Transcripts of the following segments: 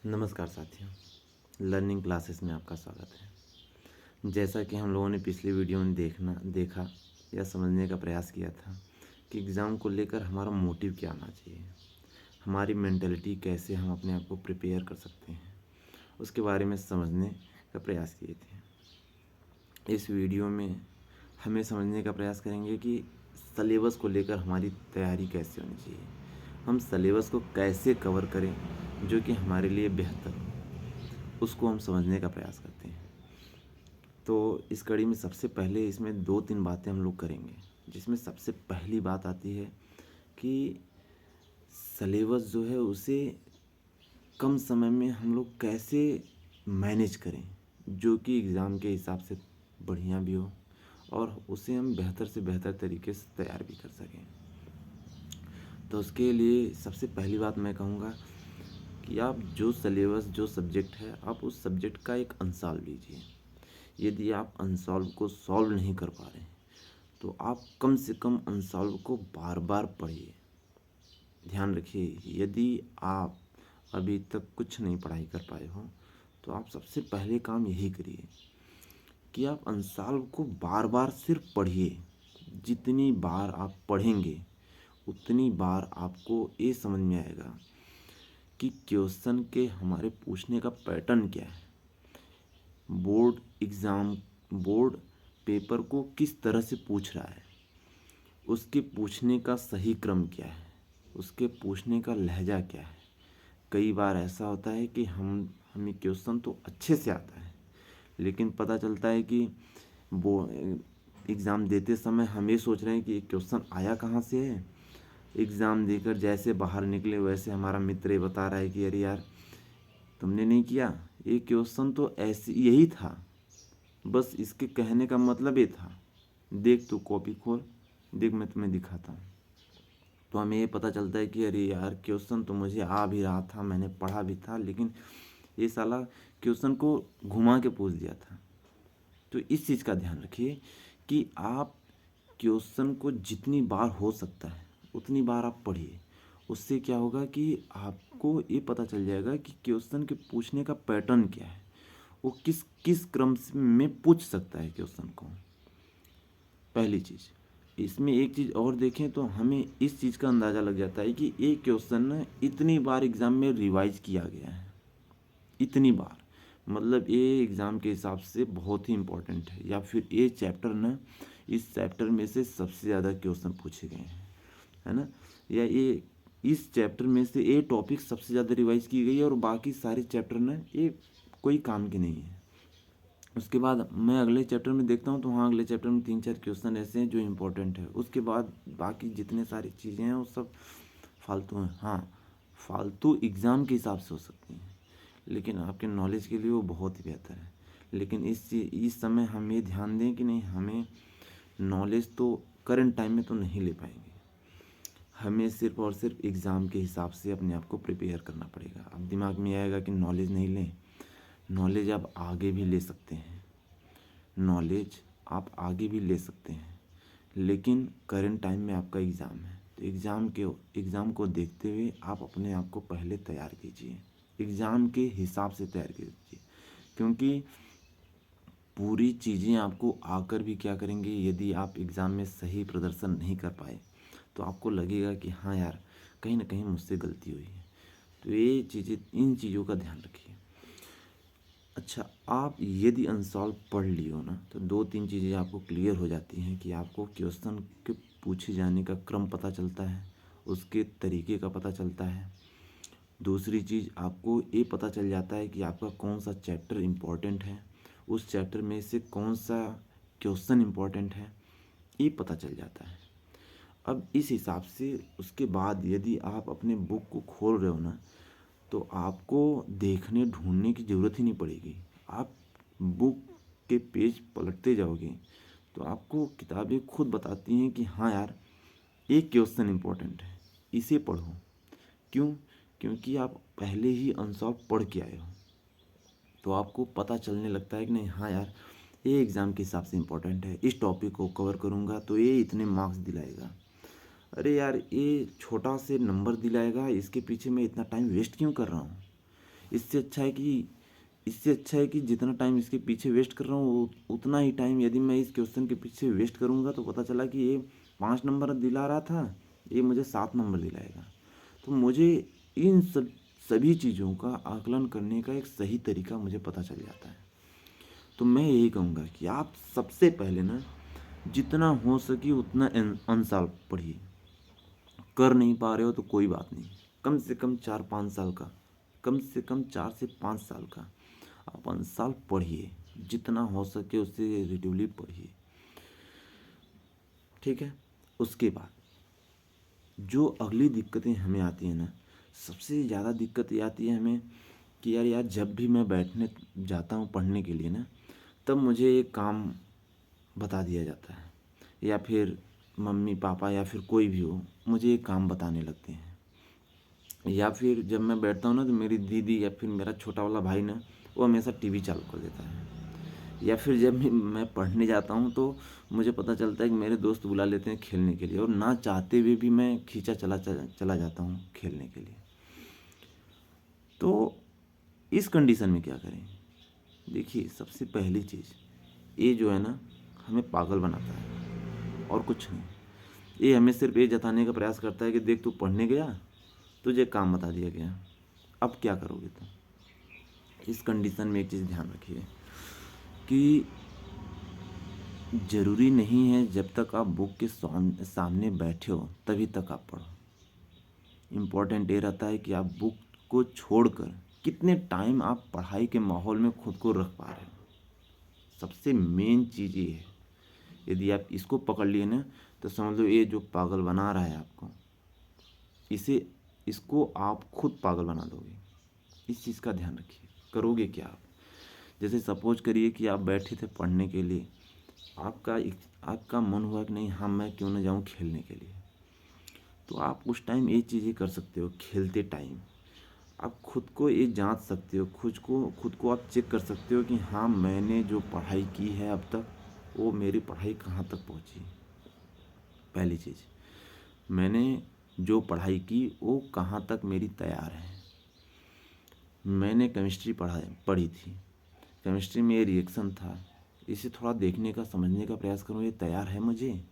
नमस्कार साथियों, learning classes में आपका स्वागत है। जैसा कि हम लोगों ने पिछली वीडियो में देखा या समझने का प्रयास किया था कि एग्ज़ाम को लेकर हमारा मोटिव क्या आना चाहिए, हमारी मेंटालिटी कैसे हम अपने आप को प्रिपेयर कर सकते हैं, उसके बारे में समझने का प्रयास किए थे। इस वीडियो में हमें समझने का प्रयास करेंगे कि सलेबस को लेकर हमारी तैयारी कैसे होनी चाहिए, हम सलेबस को कैसे कवर करें जो कि हमारे लिए बेहतर हो, उसको हम समझने का प्रयास करते हैं। तो इस कड़ी में सबसे पहले इसमें 2-3 बातें हम लोग करेंगे, जिसमें सबसे पहली बात आती है कि सलेबस जो है उसे कम समय में हम लोग कैसे मैनेज करें जो कि एग्ज़ाम के हिसाब से बढ़िया भी हो और उसे हम बेहतर से बेहतर तरीके से तैयार भी कर सकें। तो उसके लिए सबसे पहली बात मैं कहूँगा कि आप जो सलेबस जो सब्जेक्ट है आप उस सब्जेक्ट का एक अनसॉल्व लीजिए। यदि आप अनसॉल्व को सॉल्व नहीं कर पा रहे हैं तो आप कम से कम अनसॉल्व को बार बार पढ़िए। ध्यान रखिए, यदि आप अभी तक कुछ नहीं पढ़ाई कर पाए हो तो आप सबसे पहले काम यही करिए कि आप अनसॉल्व को बार बार सिर्फ पढ़िए। जितनी बार आप पढ़ेंगे उतनी बार आपको ये समझ में आएगा कि क्वेश्चन के हमारे पूछने का पैटर्न क्या है, बोर्ड पेपर को किस तरह से पूछ रहा है, उसके पूछने का सही क्रम क्या है, उसके पूछने का लहजा क्या है। कई बार ऐसा होता है कि हमें क्वेश्चन तो अच्छे से आता है लेकिन पता चलता है कि वो एग्ज़ाम देते समय हम ये सोच रहे हैं कि ये क्वेश्चन आया कहाँ से है। एग्ज़ाम देकर जैसे बाहर निकले वैसे हमारा मित्र ये बता रहा है कि अरे यार तुमने नहीं किया, ये क्वेश्चन तो ऐसे यही था, बस इसके कहने का मतलब ये था, देख तू कॉपी खोल, देख मैं तुम्हें दिखाता हूँ। तो हमें ये पता चलता है कि अरे यार क्वेश्चन तो मुझे आ भी रहा था, मैंने पढ़ा भी था, लेकिन ये साला क्वेश्चन को घुमा के पूछ दिया था। तो इस चीज़ का ध्यान रखिए कि आप क्वेश्चन को जितनी बार हो सकता है उतनी बार आप पढ़िए। उससे क्या होगा कि आपको ये पता चल जाएगा कि क्वेश्चन के पूछने का पैटर्न क्या है, वो किस किस क्रम में पूछ सकता है क्वेश्चन को। पहली चीज़ इसमें एक चीज़ और देखें तो हमें इस चीज़ का अंदाज़ा लग जाता है कि एक क्वेश्चन ना इतनी बार एग्ज़ाम में रिवाइज किया गया है, इतनी बार, मतलब ये एग्ज़ाम के हिसाब से बहुत ही इम्पोर्टेंट है, या फिर ये चैप्टर ना इस चैप्टर में से सबसे ज़्यादा क्वेश्चन पूछे गए हैं, है ना, या ये इस चैप्टर में से ये टॉपिक सबसे ज़्यादा रिवाइज की गई है और बाकी सारे चैप्टर ना ये कोई काम के नहीं है। उसके बाद मैं अगले चैप्टर में देखता हूँ तो हाँ अगले चैप्टर में 3-4 क्वेश्चन ऐसे हैं जो इम्पोर्टेंट है। उसके बाद बाकी जितने सारी चीज़ें हैं वो सब फालतू हैं। हाँ, फालतू एग्ज़ाम के हिसाब से हो सकती हैं लेकिन आपके नॉलेज के लिए वो बहुत ही बेहतर है। लेकिन इस समय हम ये ध्यान दें कि नहीं, हमें नॉलेज तो करंट टाइम में तो नहीं ले पाएंगे, हमें सिर्फ और सिर्फ एग्ज़ाम के हिसाब से अपने आप को प्रिपेयर करना पड़ेगा। अब दिमाग में आएगा कि नॉलेज नहीं लें, नॉलेज आप आगे भी ले सकते हैं, नॉलेज आप आगे भी ले सकते हैं, लेकिन करंट टाइम में आपका एग्ज़ाम है तो एग्ज़ाम को देखते हुए आप अपने आप को पहले तैयार कीजिए, एग्ज़ाम के हिसाब से तैयार कीजिए। क्योंकि पूरी चीज़ें आपको आकर भी क्या करेंगे, यदि आप एग्ज़ाम में सही प्रदर्शन नहीं कर पाए तो आपको लगेगा कि हाँ यार कहीं ना कहीं मुझसे गलती हुई है। तो ये चीज़ें, इन चीज़ों का ध्यान रखिए। अच्छा, आप यदि अनसॉल्व पढ़ लिए हो ना तो 2-3 चीज़ें आपको क्लियर हो जाती हैं कि आपको क्वेश्चन के पूछे जाने का क्रम पता चलता है, उसके तरीके का पता चलता है। दूसरी चीज़ आपको ये पता चल जाता है कि आपका कौन सा चैप्टर इम्पोर्टेंट है, उस चैप्टर में से कौन सा क्वेश्चन इम्पोर्टेंट है, ये पता चल जाता है। अब इस हिसाब से उसके बाद यदि आप अपने बुक को खोल रहे हो ना तो आपको देखने ढूंढने की ज़रूरत ही नहीं पड़ेगी। आप बुक के पेज पलटते जाओगे तो आपको किताबें खुद बताती हैं कि हाँ यार ये क्वेश्चन इम्पोर्टेंट है, इसे पढ़ो। क्यों? क्योंकि आप पहले ही अनसॉल्व पढ़ के आए हो तो आपको पता चलने लगता है कि नहीं, हाँ यार ये एग्ज़ाम के हिसाब से इम्पोर्टेंट है, इस टॉपिक को कवर करूँगा तो ये इतने मार्क्स दिलाएगा। अरे यार ये छोटा से नंबर दिलाएगा, इसके पीछे मैं इतना टाइम वेस्ट क्यों कर रहा हूँ। इससे अच्छा है कि जितना टाइम इसके पीछे वेस्ट कर रहा हूँ उतना ही टाइम यदि मैं इस क्वेश्चन के पीछे वेस्ट करूँगा तो पता चला कि ये 5 नंबर दिला रहा था, ये मुझे 7 नंबर दिलाएगा। तो मुझे इन सभी चीज़ों का आकलन करने का एक सही तरीका मुझे पता चल जाता है। तो मैं यही कहूँगा कि आप सबसे पहले ना जितना हो सके उतना अंशाल पढ़िए। कर नहीं पा रहे हो तो कोई बात नहीं, कम से कम 4-5 साल का, कम से कम 4 से 5 साल का आप अंशाल पढ़िए, जितना हो सके उससे रिलेटिवली पढ़िए, ठीक है। उसके बाद जो अगली दिक्कतें हमें आती हैं ना, सबसे ज़्यादा दिक्कत ये आती है हमें कि यार जब भी मैं बैठने जाता हूँ पढ़ने के लिए ना, तब मुझे एक काम बता दिया जाता है, या फिर मम्मी पापा या फिर कोई भी हो मुझे एक काम बताने लगते हैं, या फिर जब मैं बैठता हूँ ना तो मेरी दीदी या फिर मेरा छोटा वाला भाई ना वो हमेशा टीवी चालू कर देता है, या फिर जब मैं पढ़ने जाता हूँ तो मुझे पता चलता है कि मेरे दोस्त बुला लेते हैं खेलने के लिए, और ना चाहते हुए भी मैं खींचा चला जाता हूँ खेलने के लिए। तो इस कंडीशन में क्या करें? देखिए, सबसे पहली चीज़ ये जो है ना हमें पागल बनाता है और कुछ नहीं। ये हमें सिर्फ ये जताने का प्रयास करता है कि देख तू पढ़ने गया, तुझे काम बता दिया गया, अब क्या करोगे तुम। इस कंडीशन में एक चीज़ ध्यान रखिए कि ज़रूरी नहीं है जब तक आप बुक के सामने बैठे हो तभी तक आप पढ़ो। इम्पोर्टेंट ये रहता है कि आप बुक को छोड़कर कितने टाइम आप पढ़ाई के माहौल में खुद को रख पा रहे हो। सबसे मेन चीज़ ये है, यदि आप इसको पकड़ लिए ना तो समझ लो ये जो पागल बना रहा है आपको, इसको आप खुद पागल बना दोगे। इस चीज़ का ध्यान रखिए। करोगे क्या आप? जैसे सपोज करिए कि आप बैठे थे पढ़ने के लिए, आपका मन हुआ कि नहीं हाँ मैं क्यों ना जाऊँ खेलने के लिए, तो आप उस टाइम ये चीज़ें कर सकते हो। खेलते टाइम आप खुद को ये जांच सकते हो, खुद को आप चेक कर सकते हो कि हाँ मैंने जो पढ़ाई की है अब तक वो मेरी पढ़ाई कहाँ तक पहुँची। पहली चीज़, मैंने जो पढ़ाई की वो कहाँ तक मेरी तैयार है। मैंने केमिस्ट्री पढ़ी थी, केमिस्ट्री में ये रिएक्शन था, इसे थोड़ा देखने का समझने का प्रयास करूँ, ये तैयार है मुझे,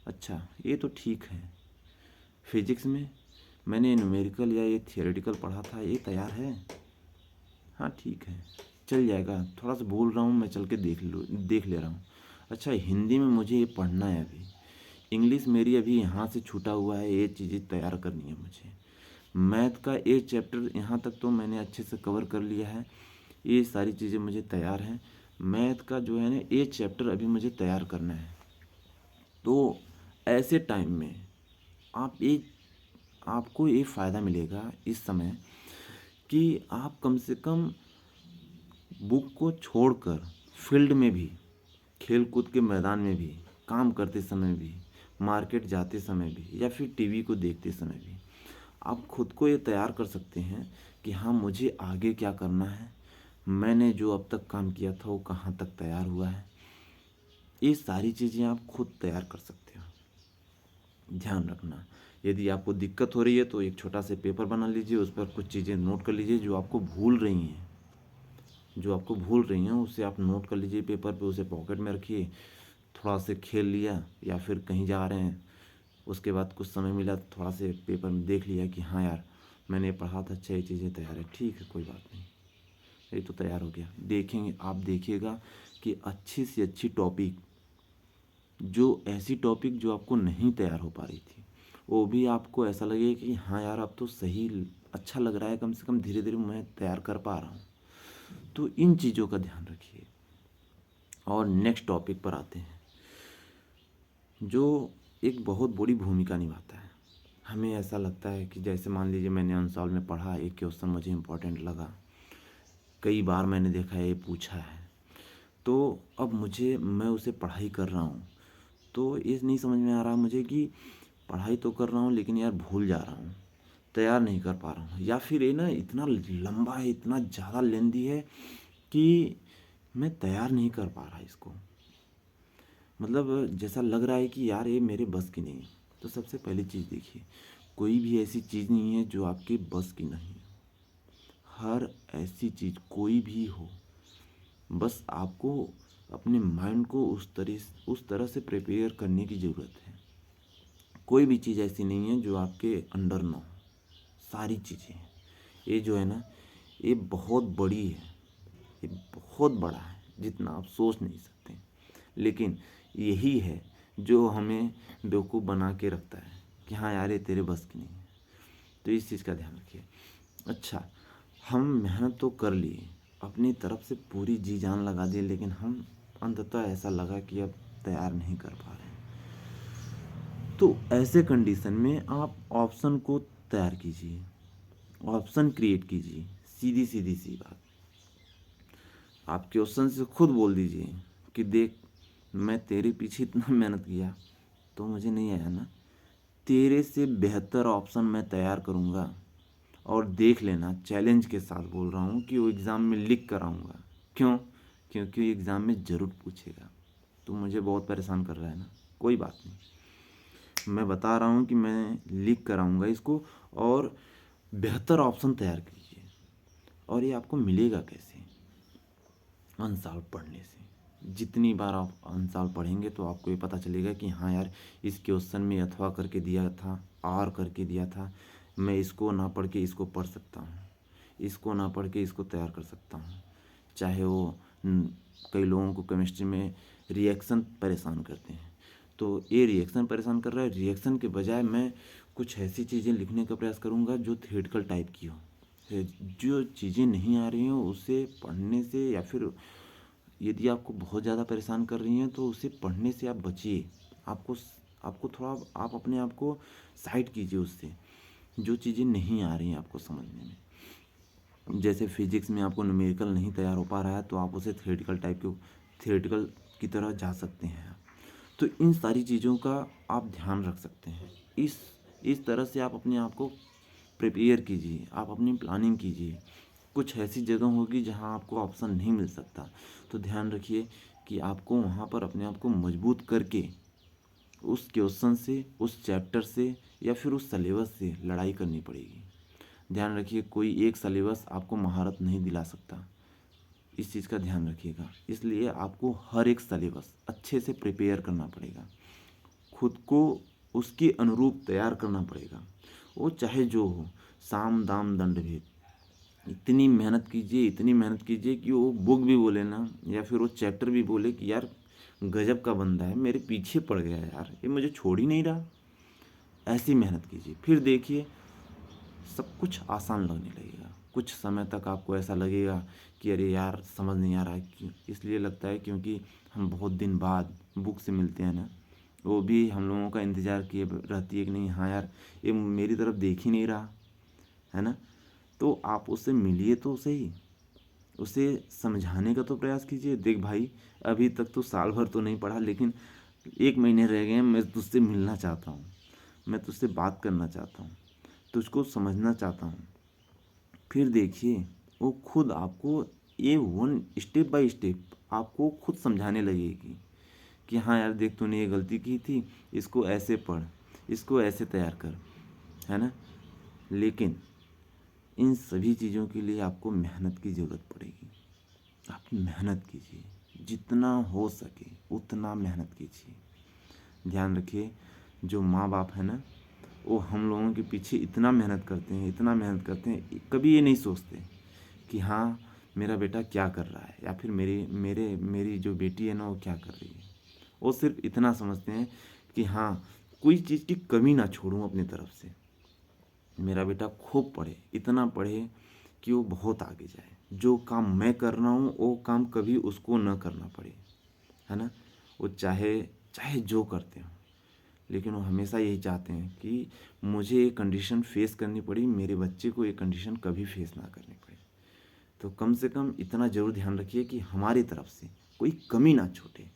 अच्छा ये तो ठीक है। फिजिक्स में मैंने न्यूमेरिकल या ये थियोरेटिकल पढ़ा था, ये तैयार है, हाँ ठीक है चल जाएगा, थोड़ा सा भूल रहा हूँ मैं, चल के देख ले रहा हूँ। अच्छा हिंदी में मुझे ये पढ़ना है अभी, इंग्लिश मेरी अभी यहाँ से छूटा हुआ है, ये चीज़ें तैयार करनी है मुझे। मैथ का एक चैप्टर यहाँ तक तो मैंने अच्छे से कवर कर लिया है, ये सारी चीज़ें मुझे तैयार हैं। मैथ का जो है ना एक चैप्टर अभी मुझे तैयार करना है। तो ऐसे टाइम में आपको ये फ़ायदा मिलेगा इस समय कि आप कम से कम बुक को छोड़कर फील्ड में भी, खेल कूद के मैदान में भी, काम करते समय भी, मार्केट जाते समय भी, या फिर टीवी को देखते समय भी आप खुद को ये तैयार कर सकते हैं कि हाँ मुझे आगे क्या करना है, मैंने जो अब तक काम किया था वो कहाँ तक तैयार हुआ है। ये सारी चीज़ें आप खुद तैयार कर सकते हो। ध्यान रखना, यदि आपको दिक्कत हो रही है तो एक छोटा सा पेपर बना लीजिए, उस पर कुछ चीज़ें नोट कर लीजिए जो आपको भूल रही हैं उसे आप नोट कर लीजिए पेपर पे, उसे पॉकेट में रखिए। थोड़ा से खेल लिया या फिर कहीं जा रहे हैं, उसके बाद कुछ समय मिला थोड़ा से पेपर में देख लिया कि हाँ यार मैंने पढ़ा था, अच्छा ये चीज़ें तैयार है, ठीक है कोई बात नहीं, ये तो तैयार हो गया। देखेंगे, आप देखिएगा कि अच्छी से अच्छी टॉपिक, जो ऐसी टॉपिक जो आपको नहीं तैयार हो पा रही थी, वो भी आपको ऐसा लगेगा कि हाँ यार अब तो सही अच्छा लग रहा है, कम से कम धीरे धीरे मैं तैयार कर पा रहा हूँ। तो इन चीज़ों का ध्यान रखिए। और नेक्स्ट टॉपिक पर आते हैं जो एक बहुत बड़ी भूमिका निभाता है। हमें ऐसा लगता है कि जैसे मान लीजिए मैंने अंशाल में पढ़ा, एक क्वेश्चन मुझे इम्पोर्टेंट लगा, कई बार मैंने देखा है ये पूछा है, तो अब मैं उसे पढ़ाई कर रहा हूँ, तो ये नहीं समझ में आ रहा मुझे कि पढ़ाई तो कर रहा हूँ लेकिन यार भूल जा रहा हूँ, तैयार नहीं कर पा रहा हूँ, या फिर ये ना इतना लंबा है, इतना ज़्यादा लेंदी है कि मैं तैयार नहीं कर पा रहा इसको, मतलब जैसा लग रहा है कि यार ये मेरे बस की नहीं है। तो सबसे पहली चीज़ देखिए, कोई भी ऐसी चीज़ नहीं है जो आपके बस की नहीं है। हर ऐसी चीज़ कोई भी हो, बस आपको अपने माइंड को उस तरह से प्रिपेयर करने की ज़रूरत है। कोई भी चीज़ ऐसी नहीं है जो आपके अंडर ना हो, सारी चीज़ें हैं। ये जो है ना, ये बहुत बड़ी है, ये बहुत बड़ा है जितना आप सोच नहीं सकते। लेकिन यही है जो हमें बेवकूफ़ बना के रखता है कि हाँ यार ये तेरे बस की नहीं है। तो इस चीज़ का ध्यान रखिए। अच्छा, हम मेहनत तो कर लिए, अपनी तरफ से पूरी जी जान लगा दी, लेकिन हम अंततः ऐसा लगा कि अब तैयार नहीं कर पा रहे हैं। तो ऐसे कंडीशन में आप ऑप्शन को तैयार कीजिए, ऑप्शन क्रिएट कीजिए। सीधी सीधी सी बात, आप क्वेश्चन से खुद बोल दीजिए कि देख, मैं तेरे पीछे इतना मेहनत किया तो मुझे नहीं आया ना, तेरे से बेहतर ऑप्शन मैं तैयार करूँगा। और देख लेना, चैलेंज के साथ बोल रहा हूँ कि वो एग्ज़ाम में लिख कर आऊँगा। क्यों? क्योंकि एग्ज़ाम में ज़रूर पूछेगा। तो मुझे बहुत परेशान कर रहा है ना, कोई बात नहीं, मैं बता रहा हूँ कि मैं लिख कर आऊँगा इसको। और बेहतर ऑप्शन तैयार कीजिए। और ये आपको मिलेगा कैसे? अनसॉल्व पढ़ने से। जितनी बार आप अनसॉल्व पढ़ेंगे तो आपको ये पता चलेगा कि हाँ यार, इस क्वेश्चन में अथवा करके दिया था, और करके दिया था, मैं इसको ना पढ़ के इसको पढ़ सकता हूँ, इसको ना पढ़ के इसको तैयार कर सकता हूँ। चाहे वो कई लोगों को केमिस्ट्री में रिएक्शन परेशान करते हैं, तो ये रिएक्शन परेशान कर रहा है, रिएक्शन के बजाय मैं कुछ ऐसी चीज़ें लिखने का प्रयास करूँगा जो थियोरेटिकल टाइप की हो। जो चीज़ें नहीं आ रही हों उसे पढ़ने से, या फिर यदि आपको बहुत ज़्यादा परेशान कर रही हैं तो उसे पढ़ने से आप बचिए। आपको आपको थोड़ा, आप अपने आप को साइड कीजिए उससे, जो चीज़ें नहीं आ रही हैं आपको समझने में। जैसे फिजिक्स में आपको न्यूमेरिकल नहीं तैयार हो पा रहा है तो आप उसे थियोरेटिकल की तरह जा सकते हैं। तो इन सारी चीज़ों का आप ध्यान रख सकते हैं। इस तरह से आप अपने आप को प्रिपेयर कीजिए, आप अपनी प्लानिंग कीजिए। कुछ ऐसी जगह होगी जहां आपको ऑप्शन नहीं मिल सकता, तो ध्यान रखिए कि आपको वहां पर अपने आप को मजबूत करके उस क्वेश्चन से, उस चैप्टर से, या फिर उस सिलेबस से लड़ाई करनी पड़ेगी। ध्यान रखिए, कोई एक सिलेबस आपको महारत नहीं दिला सकता, इस चीज़ का ध्यान रखिएगा। इसलिए आपको हर एक सिलेबस अच्छे से प्रिपेयर करना पड़ेगा, खुद को उसके अनुरूप तैयार करना पड़ेगा। वो चाहे जो हो, साम दाम दंड भेद, इतनी मेहनत कीजिए, इतनी मेहनत कीजिए कि वो बुक भी बोले ना, या फिर वो चैप्टर भी बोले कि यार गजब का बंदा है, मेरे पीछे पड़ गया यार, ये मुझे छोड़ ही नहीं रहा। ऐसी मेहनत कीजिए, फिर देखिए सब कुछ आसान लगने लगेगा। कुछ समय तक आपको ऐसा लगेगा कि अरे यार समझ नहीं आ रहा है। क्यों? इसलिए लगता है क्योंकि हम बहुत दिन बाद बुक से मिलते हैं ना, वो भी हम लोगों का इंतज़ार किए रहती है कि नहीं, हाँ यार ये मेरी तरफ देख ही नहीं रहा है ना। तो आप उससे मिलिए तो सही, उसे समझाने का तो प्रयास कीजिए। देख भाई, अभी तक तो साल भर तो नहीं पढ़ा, लेकिन 1 महीने रह गए हैं, मैं तुझसे मिलना चाहता हूँ, मैं तुझसे बात करना चाहता हूँ, तुझको समझना चाहता हूँ। फिर देखिए वो खुद आपको ये वन स्टेप बाय स्टेप आपको खुद समझाने लगेगी कि हाँ यार देख, तूने ये गलती की थी, इसको ऐसे पढ़, इसको ऐसे तैयार कर, है ना। लेकिन इन सभी चीज़ों के लिए आपको मेहनत की ज़रूरत पड़ेगी। आप मेहनत कीजिए, जितना हो सके उतना मेहनत कीजिए। ध्यान रखिए, जो माँ बाप है ना, वो हम लोगों के पीछे इतना मेहनत करते हैं, इतना मेहनत करते हैं, कभी ये नहीं सोचते कि हाँ मेरा बेटा क्या कर रहा है, या फिर मेरी जो बेटी है ना वो क्या कर रही है। वो सिर्फ इतना समझते हैं कि हाँ कोई चीज़ की कमी ना छोड़ूं अपनी तरफ से, मेरा बेटा खूब पढ़े, इतना पढ़े कि वो बहुत आगे जाए, जो काम मैं कर रहा हूँ वो काम कभी उसको न करना पड़े, है ना। वो चाहे चाहे जो करते हो, लेकिन वो हमेशा यही चाहते हैं कि मुझे ये कंडीशन फेस करनी पड़ी, मेरे बच्चे को ये कंडीशन कभी फेस ना करनी पड़े। तो कम से कम इतना ज़रूर ध्यान रखिए कि हमारी तरफ से कोई कमी ना छूटे।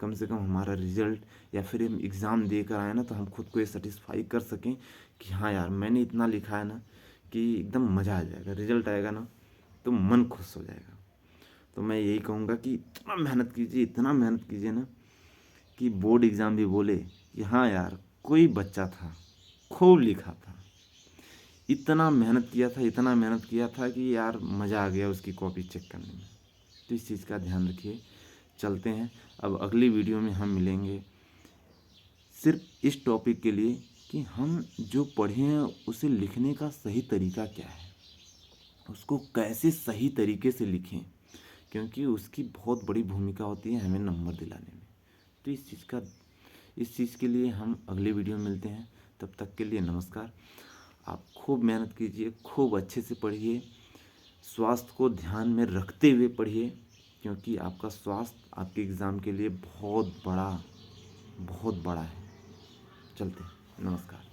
कम से कम हमारा रिज़ल्ट या फिर हम एग्ज़ाम दे कर आए ना, तो हम खुद को ये सेटिस्फाई कर सकें कि हाँ यार मैंने इतना लिखा है ना कि एकदम मज़ा आ जाएगा। रिज़ल्ट आएगा ना तो मन खुश हो जाएगा। तो मैं यही कहूँगा कि इतना मेहनत कीजिए, इतना मेहनत कीजिए ना कि बोर्ड एग्ज़ाम भी बोले कि हाँ यार कोई बच्चा था, खूब लिखा था, इतना मेहनत किया था कि यार मज़ा आ गया उसकी कॉपी चेक करने में। तो इस चीज़ का ध्यान रखिए। चलते हैं, अब अगली वीडियो में हम मिलेंगे सिर्फ इस टॉपिक के लिए कि हम जो पढ़े हैं उसे लिखने का सही तरीका क्या है, उसको कैसे सही तरीके से लिखें, क्योंकि उसकी बहुत बड़ी भूमिका होती है हमें नंबर दिलाने में। तो इस चीज़ के लिए हम अगले वीडियो में मिलते हैं। तब तक के लिए नमस्कार। आप खूब मेहनत कीजिए, खूब अच्छे से पढ़िए, स्वास्थ्य को ध्यान में रखते हुए पढ़िए, क्योंकि आपका स्वास्थ्य आपके एग्ज़ाम के लिए बहुत बड़ा है। चलते हैं, नमस्कार।